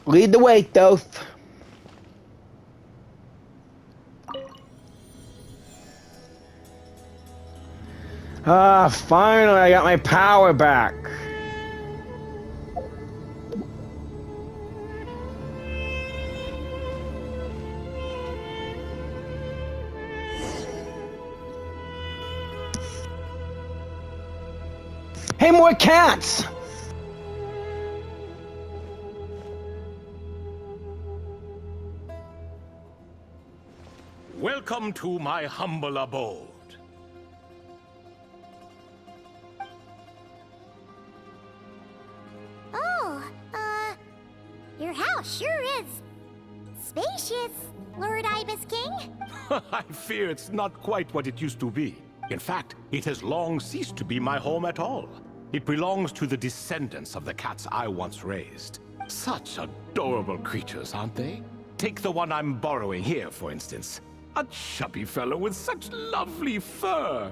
Lead the way, Thoth. Ah, finally I got my power back. Hey, more cats! Welcome to my humble abode. Oh, your house sure is spacious, Lord Ibis King. I fear it's not quite what it used to be. In fact, it has long ceased to be my home at all. It belongs to the descendants of the cats I once raised. Such adorable creatures, aren't they? Take the one I'm borrowing here, for instance. A chubby fellow with such lovely fur.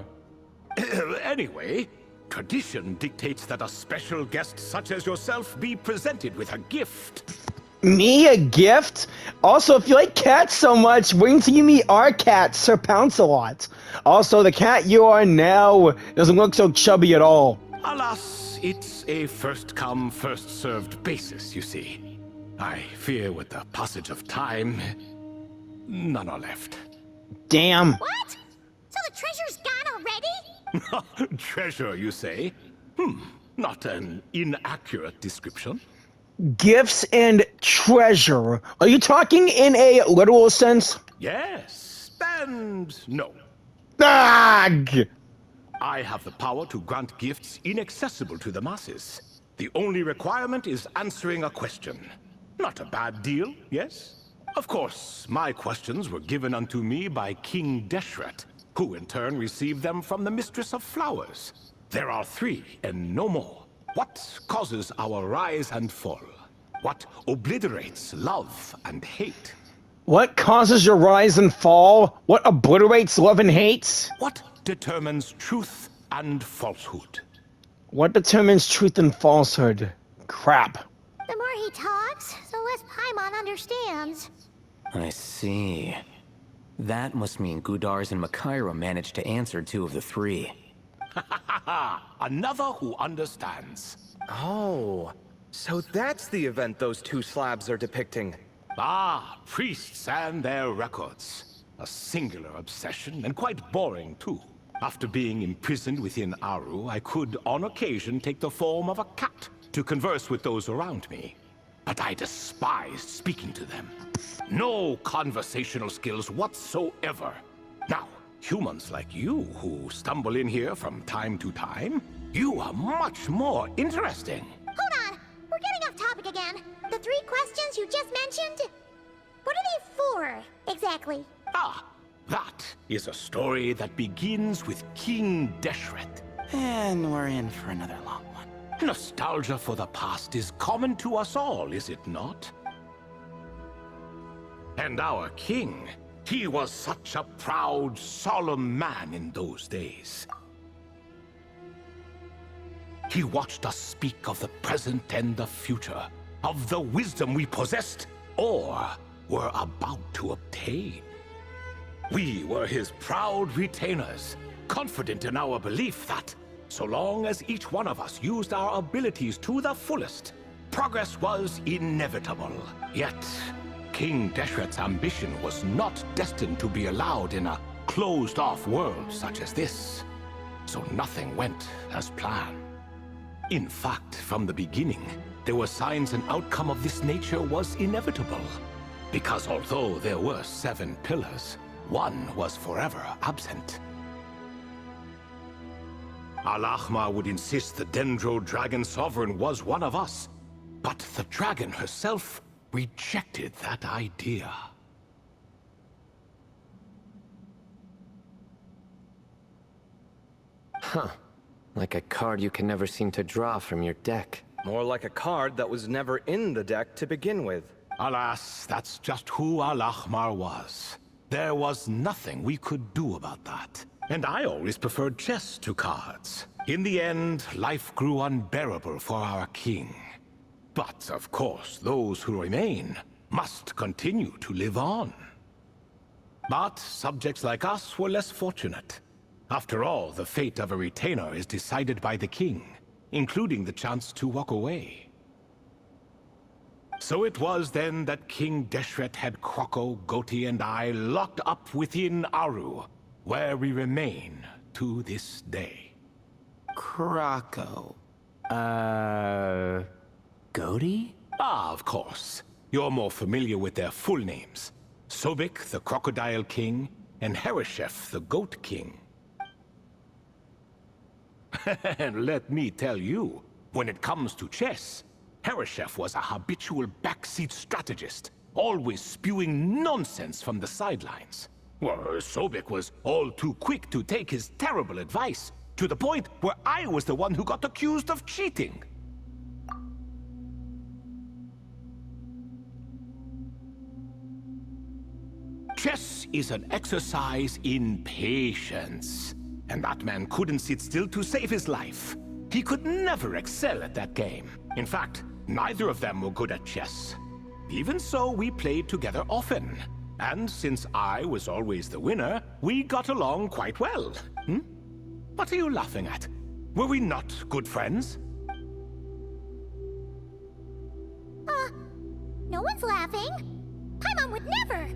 Anyway, tradition dictates that a special guest such as yourself be presented with a gift. Me, a gift? Also, if you like cats so much, wait until you meet our cat, Sir Pounce-a-Lot. Also, the cat you are now doesn't look so chubby at all. Alas, it's a first-come, first-served basis, you see. I fear with the passage of time, none are left. Damn. What? So the treasure's gone already? Treasure, you say? Not an inaccurate description. Gifts and treasure. Are you talking in a literal sense? Yes, and no. Ag! I have the power to grant gifts inaccessible to the masses. The only requirement is answering a question. Not a bad deal, yes? Of course, my questions were given unto me by King Deshret, who in turn received them from the Mistress of Flowers. There are 3, and no more. What causes our rise and fall? What obliterates love and hate? What causes your rise and fall? What obliterates love and hate? What determines truth and falsehood? What determines truth and falsehood? Crap. The more he talks, the less Paimon understands. I see. That must mean Gudars and Makaira managed to answer 2 of the 3. Another who understands. Oh, so that's the event those 2 slabs are depicting. Ah, priests and their records. A singular obsession, and quite boring too. After being imprisoned within Aru, I could, on occasion, take the form of a cat to converse with those around me. But I despised speaking to them. No conversational skills whatsoever. Now, humans like you who stumble in here from time to time, you are much more interesting. Hold on, we're getting off topic again. The 3 questions you just mentioned? What are they for, exactly? Ah, that is a story that begins with King Deshret. And we're in for another long one. Nostalgia for the past is common to us all, is it not? And our king, he was such a proud, solemn man in those days. He watched us speak of the present and the future, of the wisdom we possessed, or were about to obtain. We were his proud retainers, confident in our belief that, so long as each one of us used our abilities to the fullest, progress was inevitable. Yet, King Deshret's ambition was not destined to be allowed in a closed-off world such as this. So nothing went as planned. In fact, from the beginning, there were signs an outcome of this nature was inevitable. Because although there were 7 pillars, one was forever absent. Al-Ahmar would insist the Dendro Dragon Sovereign was one of us, but the dragon herself rejected that idea. Huh. Like a card you can never seem to draw from your deck. More like a card that was never in the deck to begin with. Alas, that's just who Al-Ahmar was. There was nothing we could do about that. And I always preferred chess to cards. In the end, life grew unbearable for our king. But, of course, those who remain must continue to live on. But subjects like us were less fortunate. After all, the fate of a retainer is decided by the king, including the chance to walk away. So it was then that King Deshret had Kroko, Goti, and I locked up within Aru, where we remain to this day. Kroko. Goti? Ah, of course. You're more familiar with their full names. Sobek, the Crocodile King, and Hereshef, the Goat King. And let me tell you, when it comes to chess, Hereshef was a habitual backseat strategist, always spewing nonsense from the sidelines. Well, Sobek was all too quick to take his terrible advice, to the point where I was the one who got accused of cheating. Chess is an exercise in patience. And that man couldn't sit still to save his life. He could never excel at that game. In fact, neither of them were good at chess. Even so, we played together often. And since I was always the winner, we got along quite well. What are you laughing at? Were we not good friends? No one's laughing. Paimon would never.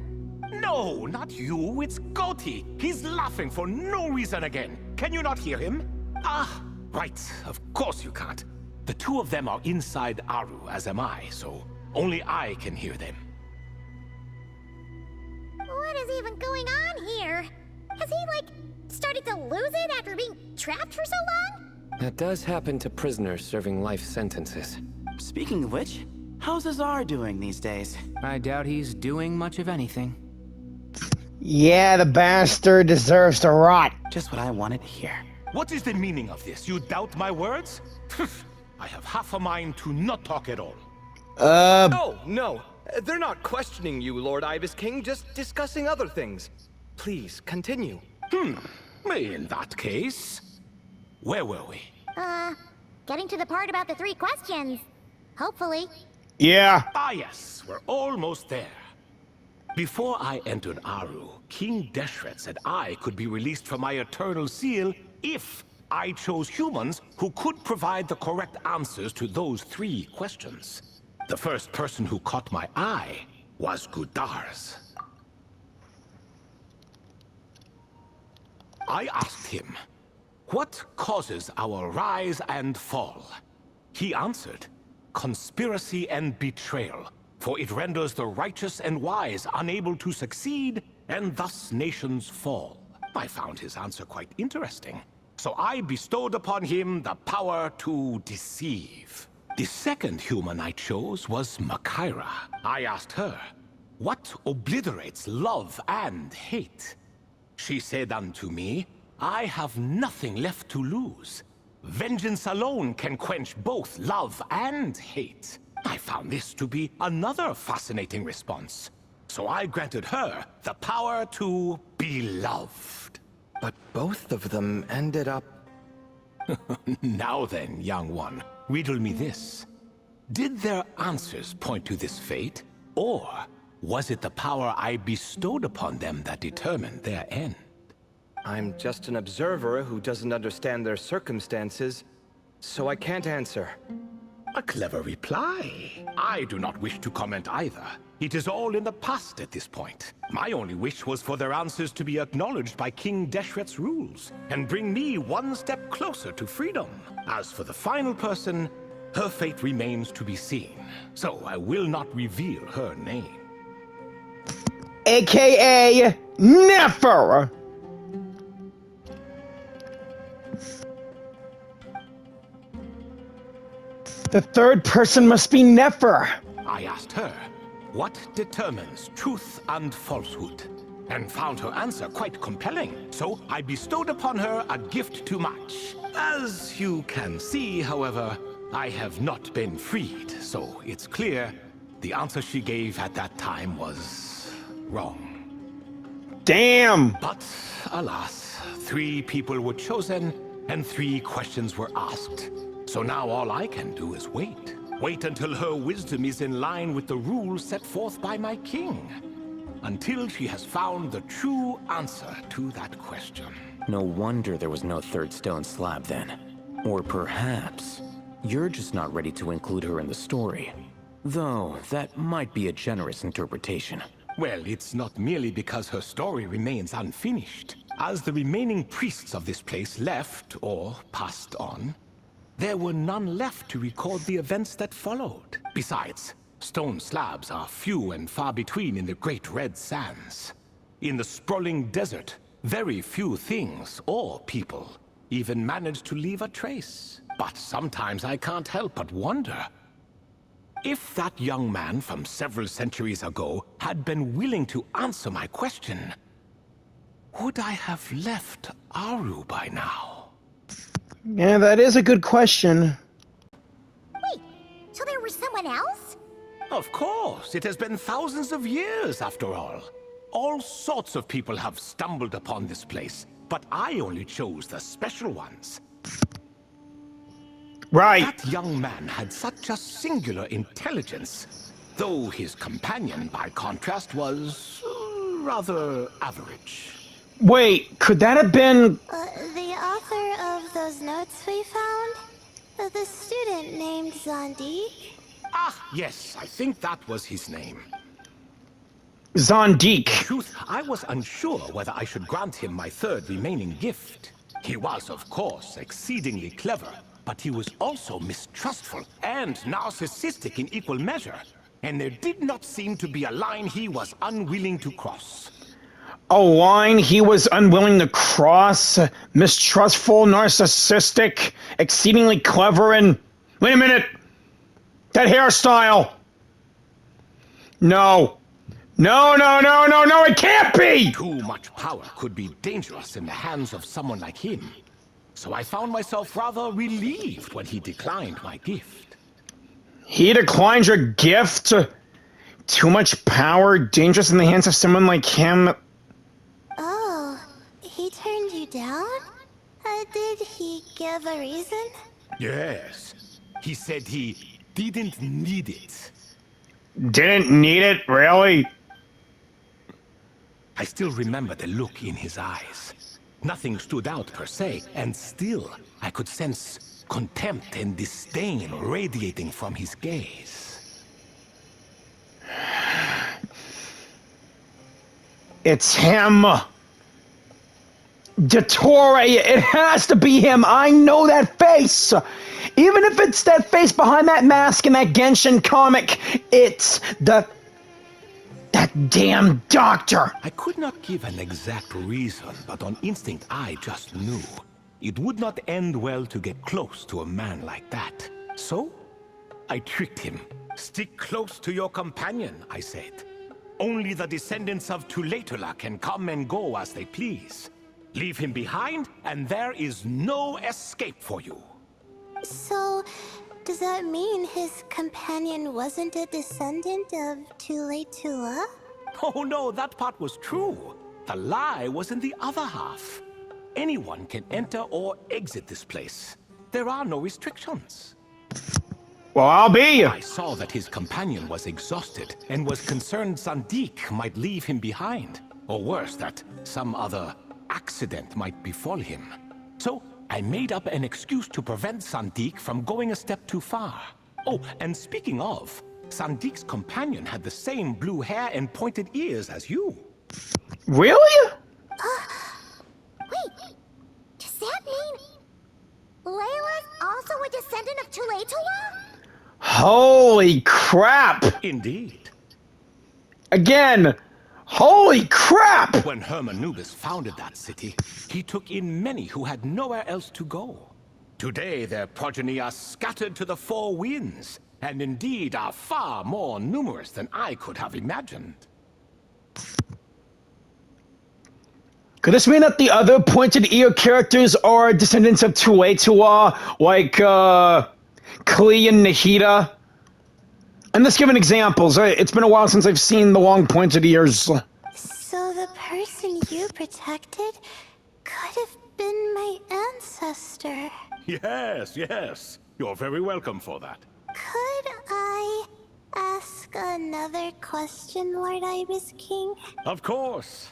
No, not you. It's Goti. He's laughing for no reason again. Can you not hear him? Ah, right. Of course you can't. The two of them are inside Aru, as am I, so only I can hear them. What is even going on here? Has he, started to lose it after being trapped for so long? That does happen to prisoners serving life sentences. Speaking of which, how's Azar doing these days? I doubt he's doing much of anything. Yeah, the bastard deserves to rot. Just what I wanted to hear. What is the meaning of this? You doubt my words? I have half a mind to not talk at all. Oh, no. They're not questioning you, Lord Ibis King, just discussing other things. Please, continue. In that case, where were we? Getting to the part about the 3 questions. Hopefully. Yeah. Ah, yes, we're almost there. Before I entered Aru, King Deshret said I could be released from my eternal seal if I chose humans who could provide the correct answers to those 3 questions. The first person who caught my eye was Gudars. I asked him, what causes our rise and fall? He answered, conspiracy and betrayal. For it renders the righteous and wise unable to succeed, and thus nations fall. I found his answer quite interesting. So I bestowed upon him the power to deceive. The second human I chose was Makaira. I asked her, what obliterates love and hate? She said unto me, I have nothing left to lose. Vengeance alone can quench both love and hate. I found this to be another fascinating response. So I granted her the power to be loved. But both of them ended up... Now then, young one, riddle me this. Did their answers point to this fate? Or was it the power I bestowed upon them that determined their end? I'm just an observer who doesn't understand their circumstances, so I can't answer. A clever reply. I do not wish to comment either. It is all in the past at this point. My only wish was for their answers to be acknowledged by King Deshret's rules, and bring me one step closer to freedom. As for the final person, her fate remains to be seen, so I will not reveal her name. AKA Nefer. The third person must be Nefer. I asked her, what determines truth and falsehood? And found her answer quite compelling, so I bestowed upon her a gift to match. As you can see, however, I have not been freed, so it's clear the answer she gave at that time was wrong. Damn. But, alas, 3 people were chosen, and 3 questions were asked. So now all I can do is wait. Wait until her wisdom is in line with the rules set forth by my king. Until she has found the true answer to that question. No wonder there was no third stone slab then. Or perhaps you're just not ready to include her in the story. Though, that might be a generous interpretation. Well, it's not merely because her story remains unfinished. As the remaining priests of this place left, or passed on, there were none left to record the events that followed. Besides, stone slabs are few and far between in the Great Red Sands. In the sprawling desert, very few things or people even manage to leave a trace. But sometimes I can't help but wonder. If that young man from several centuries ago had been willing to answer my question, would I have left Aru by now? Yeah, that is a good question. Wait, so there was someone else? Of course, it has been thousands of years after all. All sorts of people have stumbled upon this place, but I only chose the special ones. Right. That young man had such a singular intelligence, though his companion, by contrast, was rather average. Wait, could that have been... The author of those notes we found? The student named Zondik? Ah, yes, I think that was his name. Zondik? Truth, I was unsure whether I should grant him my third remaining gift. He was, of course, exceedingly clever, but he was also mistrustful and narcissistic in equal measure. And there did not seem to be a line he was unwilling to cross. A line he was unwilling to cross? Mistrustful, narcissistic, exceedingly clever, and... Wait a minute! That hairstyle! No. No, no, no, no, no, it can't be! Too much power could be dangerous in the hands of someone like him. So I found myself rather relieved when he declined my gift. He declined your gift? Too much power, dangerous in the hands of someone like him? Oh, he turned you down? Did he give a reason? Yes. He said he didn't need it. Didn't need it, really? I still remember the look in his eyes. Nothing stood out per se, and still I could sense contempt and disdain radiating from his gaze. It's him! Dottore! It has to be him! I know that face! Even if it's that face behind that mask in that Genshin comic, it's that damn doctor! I could not give an exact reason, but on instinct I just knew. It would not end well to get close to a man like that. So, I tricked him. Stick close to your companion, I said. Only the descendants of Tulatula can come and go as they please. Leave him behind, and there is no escape for you. So, does that mean his companion wasn't a descendant of Tulatula? Oh no, that part was true. The lie was in the other half. Anyone can enter or exit this place. There are no restrictions. Well, I'll be! I saw that his companion was exhausted and was concerned Zondik might leave him behind. Or worse, that some other accident might befall him. So, I made up an excuse to prevent Zondik from going a step too far. Oh, and speaking of, Zondik's companion had the same blue hair and pointed ears as you. Really? Wait, does that mean Layla's also a descendant of Tulatula? Holy crap! Indeed. Again! Holy crap! When Hermanubis founded that city, he took in many who had nowhere else to go. Today, their progeny are scattered to the four winds, and indeed are far more numerous than I could have imagined. Could this mean that the other pointed ear characters are descendants of Tulatula, like, Klee and Nahida? And let's give an examples. It's been a while since I've seen the long pointed ears. So the person you protected could have been my ancestor. Yes, yes. You're very welcome for that. Could I ask another question, Lord Ibis King? Of course.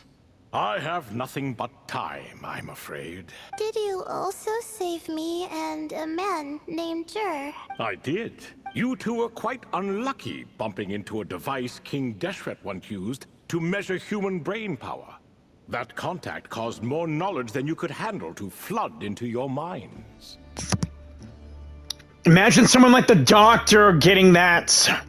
I have nothing but time, I'm afraid. Did you also save me and a man named Djer? I did. You two were quite unlucky bumping into a device King Deshret once used to measure human brain power. That contact caused more knowledge than you could handle to flood into your minds. Imagine someone like the Doctor getting that.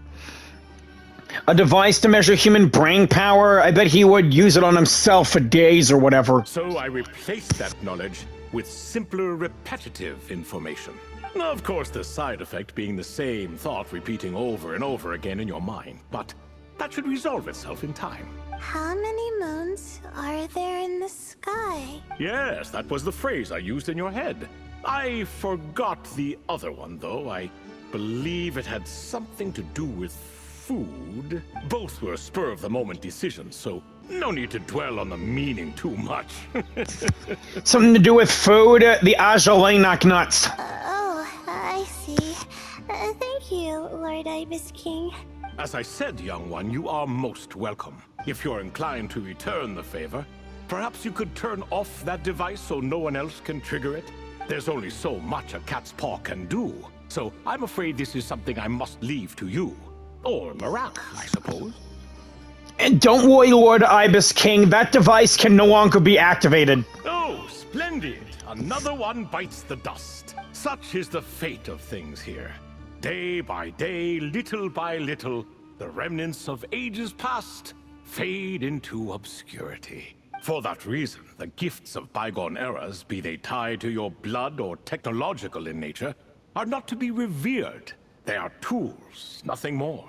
A device to measure human brain power. I bet he would use it on himself for days or whatever. So I replaced that knowledge with simpler, repetitive information. Of course, the side effect being the same thought repeating over and over again in your mind. But that should resolve itself in time. How many moons are there in the sky? Yes, that was the phrase I used in your head. I forgot the other one, though. I believe it had something to do with food. Both were spur-of-the-moment decisions, so no need to dwell on the meaning too much. Something to do with food? The Ajalanak nuts. Oh, I see. Thank you, Lord Ibis King. As I said, young one, you are most welcome. If you're inclined to return the favor, perhaps you could turn off that device so no one else can trigger it? There's only so much a cat's paw can do, so I'm afraid this is something I must leave to you. Or Marak, I suppose. And don't worry, Lord Ibis King, that device can no longer be activated. Oh, splendid! Another one bites the dust. Such is the fate of things here. Day by day, little by little, the remnants of ages past fade into obscurity. For that reason, the gifts of bygone eras, be they tied to your blood or technological in nature, are not to be revered. They are tools, nothing more.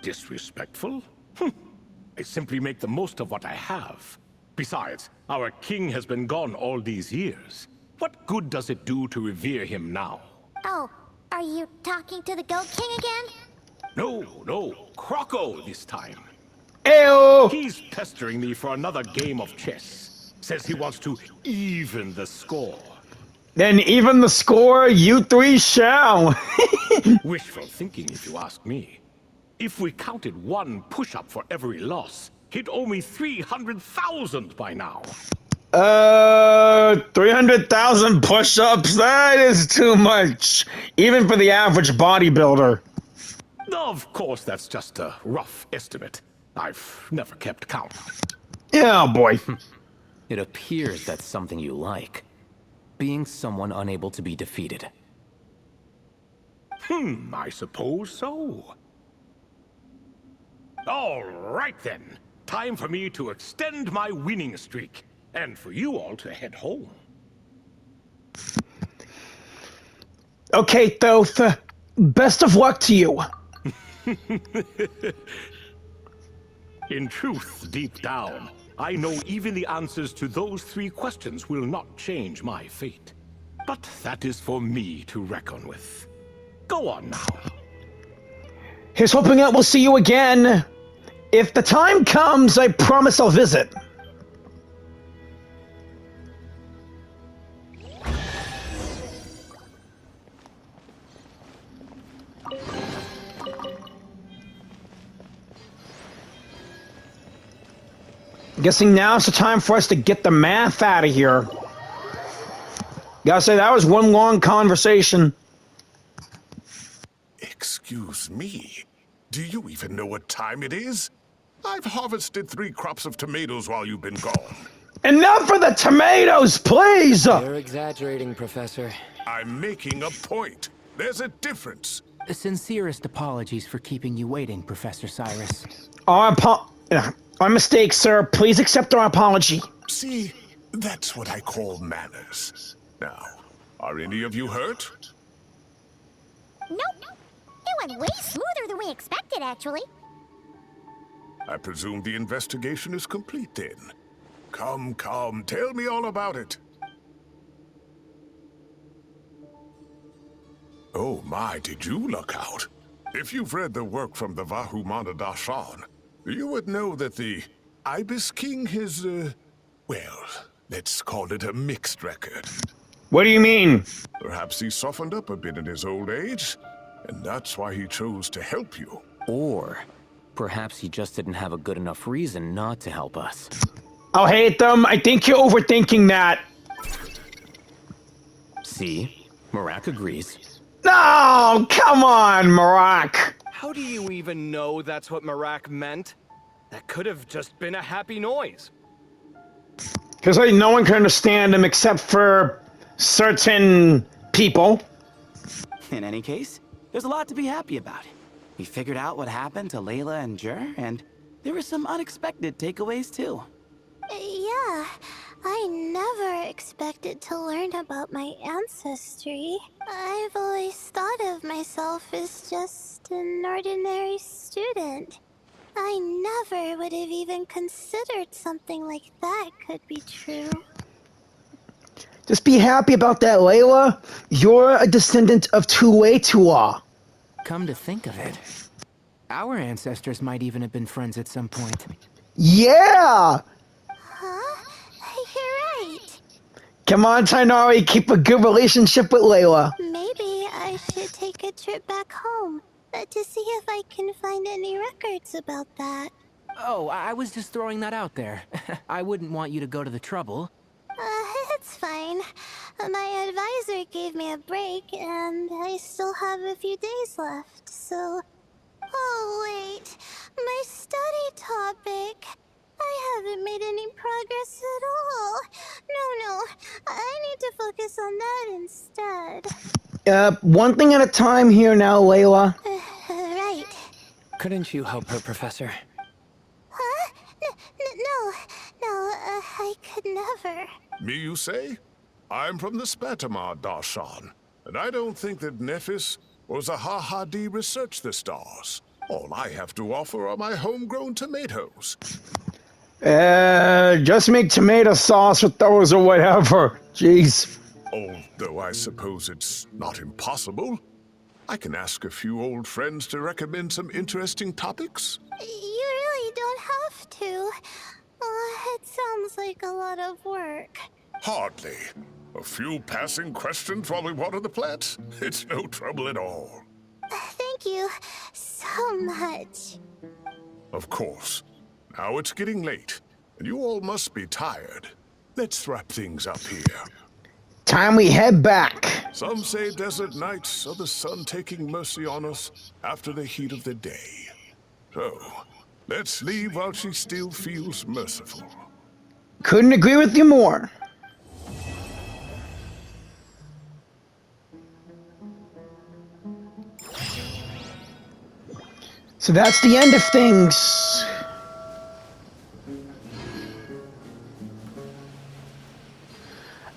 Disrespectful? I simply make the most of what I have. Besides, our king has been gone all these years. What good does it do to revere him now? Oh, are you talking to the Goat King again? No, Croco this time. Ew! He's pestering me for another game of chess. Says he wants to even the score. Then even the score, you three shall. Wishful thinking, if you ask me. If we counted one push-up for every loss, he'd owe me 300,000 by now. 300,000 push-ups? That is too much. Even for the average bodybuilder. Of course, that's just a rough estimate. I've never kept count. Yeah, boy. It appears that's something you like. Being someone unable to be defeated. I suppose so. All right then. Time for me to extend my winning streak. And for you all to head home. Okay, Thoth. Best of luck to you. In truth, deep down, I know even the answers to those 3 questions will not change my fate. But that is for me to reckon with. Go on now. Here's hoping that we'll see you again. If the time comes, I promise I'll visit. Guessing now's the time for us to get the math out of here. Gotta say, that was one long conversation. Excuse me. Do you even know what time it is? I've harvested 3 crops of tomatoes while you've been gone. Enough for the tomatoes, please! You're exaggerating, Professor. I'm making a point. There's a difference. Sincerest apologies for keeping you waiting, Professor Cyrus. Our mistake, sir. Please accept our apology. See, that's what I call manners. Now, are any of you hurt? Nope. It went way smoother than we expected, actually. I presume the investigation is complete then. Come, tell me all about it. Oh my, did you luck out? If you've read the work from the Vahumana Dashan, you would know that the Ibis King is, well, let's call it a mixed record. What do you mean? Perhaps he softened up a bit in his old age, and that's why he chose to help you. Or perhaps he just didn't have a good enough reason not to help us. I'll hate them. I think you're overthinking that. See? Marak agrees. No, come on, Marak. How do you even know that's what Marak meant? That could have just been a happy noise. Because like, no one can understand him except for certain people. In any case, there's a lot to be happy about. We figured out what happened to Layla and Djer, and there were some unexpected takeaways too. Yeah, I never expected to learn about my ancestry. I've always thought of myself as just an ordinary student. I never would have even considered something like that could be true. Just be happy about that, Layla. You're a descendant of Tuwe. Come to think of it, our ancestors might even have been friends at some point. Yeah! Huh? You're right. Come on, Tainari, keep a good relationship with Layla. Maybe I should take a trip back home to see if I can find any records about that. Oh, I was just throwing that out there. I wouldn't want you to go to the trouble. It's fine. My advisor gave me a break, and I still have a few days left, so... Oh, wait. My study topic. I haven't made any progress at all. No. I need to focus on that instead. One thing at a time here now, Layla. Right. Couldn't you help her, Professor? Huh? No, I could never. Me, you say? I'm from the Spatamar Darshan, and I don't think that Nephis or Zahahadi researched the stars. All I have to offer are my homegrown tomatoes. Just make tomato sauce with those or whatever. Jeez. Although I suppose it's not impossible. I can ask a few old friends to recommend some interesting topics. You really don't have to. It sounds like a lot of work. Hardly. A few passing questions while we water the plants? It's no trouble at all. Thank you so much. Of course. Now it's getting late, and you all must be tired. Let's wrap things up here. Time we head back. Some say desert nights are the sun taking mercy on us after the heat of the day. So, let's leave while she still feels merciful. Couldn't agree with you more. So that's the end of things.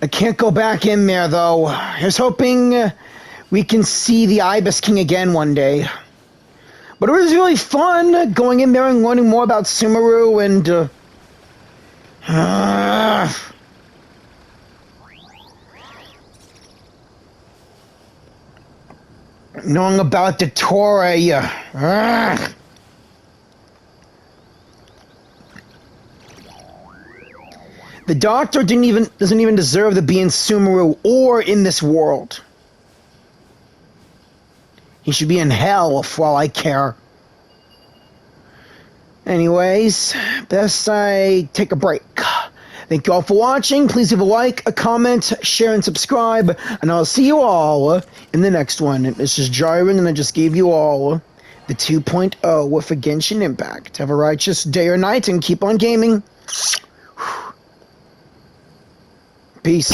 I can't go back in there, though. I was hoping we can see the Ibis King again one day. But it was really fun going in there and learning more about Sumeru and... knowing about Dottore. The doctor doesn't even deserve to be in Sumeru or in this world. He should be in hell for all I care. Anyways, best I take a break. Thank you all for watching. Please leave a like, a comment, share, and subscribe. And I'll see you all in the next one. This is Jiren, and I just gave you all the 2.0 for Genshin Impact. Have a righteous day or night, and keep on gaming. Peace.